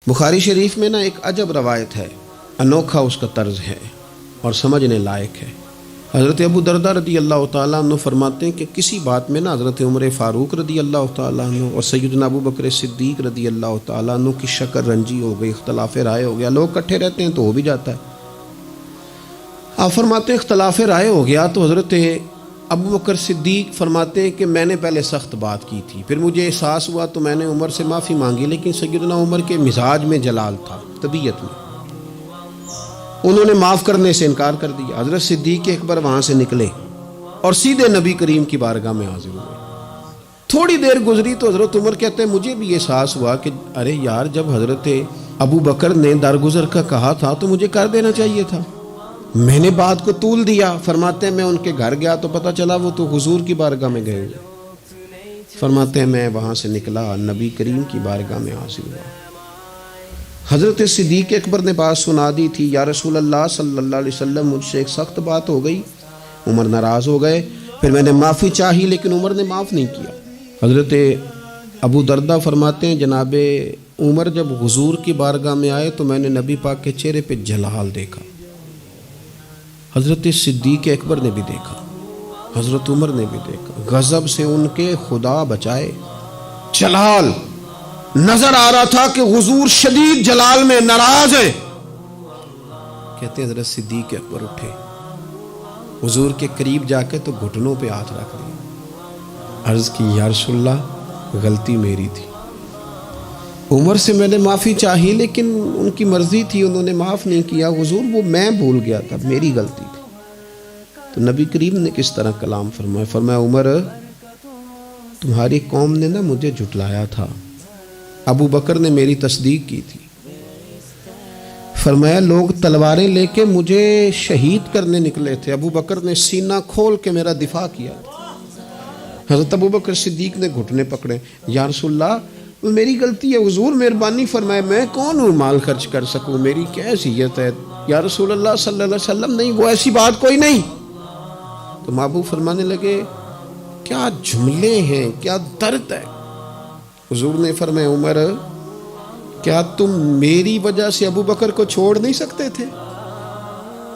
بخاری شریف میں نا ایک عجب روایت ہے، انوکھا اس کا طرز ہے اور سمجھنے لائق ہے۔ حضرت ابو درداء رضی اللہ تعالیٰ عنہ فرماتے ہیں کہ کسی بات میں نا حضرت عمر فاروق رضی اللہ تعالیٰ عنہ اور سیدنا ابو بکر صدیق رضی اللہ تعالیٰ عنہ کی شکر رنجی ہو گئی، اختلاف رائے ہو گیا۔ لوگ کٹھے رہتے ہیں تو ہو بھی جاتا ہے۔ آپ فرماتے ہیں اختلاف رائے ہو گیا تو حضرت ابو بکر صدیق فرماتے ہیں کہ میں نے پہلے سخت بات کی تھی، پھر مجھے احساس ہوا تو میں نے عمر سے معافی مانگی، لیکن سیدنا عمر کے مزاج میں جلال تھا، طبیعت میں، انہوں نے معاف کرنے سے انکار کر دیا۔ حضرت صدیق اکبر وہاں سے نکلے اور سیدھے نبی کریم کی بارگاہ میں حاضر ہوئے۔ تھوڑی دیر گزری تو حضرت عمر کہتے ہیں مجھے بھی احساس ہوا کہ ارے یار، جب حضرت ابو بکر نے درگزر کا کہا تھا تو مجھے کر دینا چاہیے تھا، میں نے بات کو طول دیا۔ فرماتے ہیں میں ان کے گھر گیا تو پتہ چلا وہ تو حضور کی بارگاہ میں گئے ہوئے۔ فرماتے ہیں میں وہاں سے نکلا، نبی کریم کی بارگاہ میں حاضر ہوا۔ حضرت صدیق اکبر نے بات سنا دی تھی، یا رسول اللہ صلی اللہ علیہ وسلم مجھ سے ایک سخت بات ہو گئی، عمر ناراض ہو گئے، پھر میں نے معافی چاہی لیکن عمر نے معاف نہیں کیا۔ حضرت ابو درداء فرماتے ہیں جناب عمر جب حضور کی بارگاہ میں آئے تو میں نے نبی پاک کے چہرے پہ جلال دیکھا، حضرت صدیق اکبر نے بھی دیکھا، حضرت عمر نے بھی دیکھا، غضب سے ان کے خدا بچائے جلال نظر آ رہا تھا کہ حضور شدید جلال میں ناراض ہیں۔ کہتے ہیں حضرت صدیق اکبر اٹھے، حضور کے قریب جا کے تو گھٹنوں پہ ہاتھ رکھ دیا، عرض کی یا رسول اللہ غلطی میری تھی، عمر سے میں نے معافی چاہی لیکن ان کی مرضی تھی، انہوں نے معاف نہیں کیا، حضور وہ میں بھول گیا تھا، میری غلطی تھی۔ تو نبی کریم نے کس طرح کلام فرمایا، فرمایا عمر تمہاری قوم نے نا مجھے جھٹلایا تھا، ابو بکر نے میری تصدیق کی تھی، فرمایا لوگ تلواریں لے کے مجھے شہید کرنے نکلے تھے، ابو بکر نے سینہ کھول کے میرا دفاع کیا تھا۔ حضرت ابو بکر صدیق نے گھٹنے پکڑے، یا رسول اللہ وہ میری غلطی ہے، حضور مہربانی فرمائے، میں کون ہوں مال خرچ کر سکوں، میری کیا حیثیت ہے، یا رسول اللہ صلی اللہ علیہ وسلم نہیں، وہ ایسی بات کوئی نہیں۔ تو محبوب فرمانے لگے کیا جملے ہیں، کیا درد ہے۔ حضور نے فرمایا عمر کیا تم میری وجہ سے ابو بکر کو چھوڑ نہیں سکتے تھے؟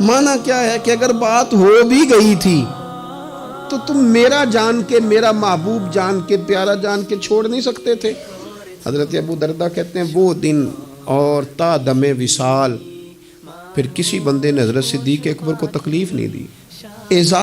معنی کیا ہے کہ اگر بات ہو بھی گئی تھی تو تم میرا جان کے، میرا محبوب جان کے، پیارا جان کے چھوڑ نہیں سکتے تھے۔ حضرت ابو درداء کہتے ہیں وہ دن اور تا دم وصال پھر کسی بندے نے حضرت صدیق اکبر کو تکلیف نہیں دی۔